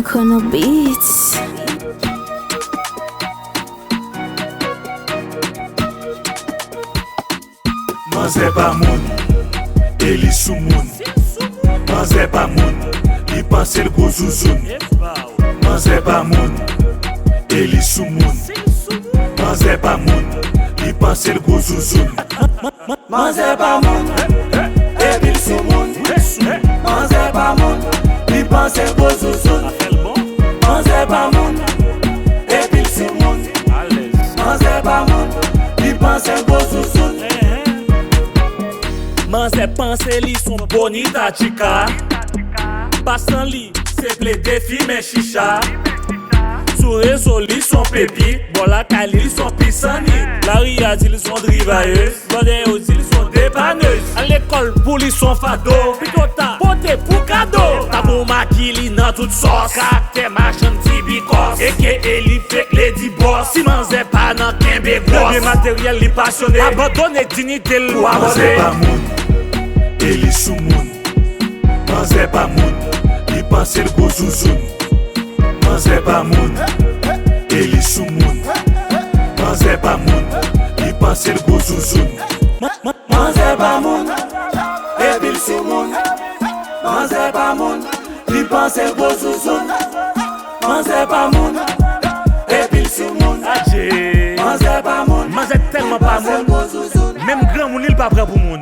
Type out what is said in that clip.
Kono Beats. Manze pa moun, e li sou moun. Manze pa moun, li panse l go zouzoun. Manze pa moun, e li sou moun. Manze pa moun, li panse l go zouzoun. Manze pa moun, e bil sou moun. Manze pa moun, li panse l go zouzoun. Manze pa moun, e bil sou moun. Manze pa moun, li panse l go zouzoun. Manze pense li son bonita chica. Pasan li, se ple defi men chicha. Sou réseau li son pépi. Bon la kali li son pisani. La ria di li son drivayeuse. Bande yo di li son dépanneuse. À l'école pour li son fado. Pitota, pote pour cadeau. Tabou maki li nan tout sauce. Karakter machin ti bikos. Eke li fek lady boss. Si manze pa nan kembe gros. Le matériel li passionné. Abandonne dignité l Manze pa moun, e li sou moun. Manze pa moun, li panse l go zouzoun. Manze pa moun, e li sou moun. Manze pa moun, li panse l go zouzoun. Manze pa moun, e bil sou moun. Manze pa moun, li panse l go zouzoun. Manze pa moun, e bil sou moun. Manze pa moun, Manze tellement pas moun. Même grand moun il pas prêt pour moun.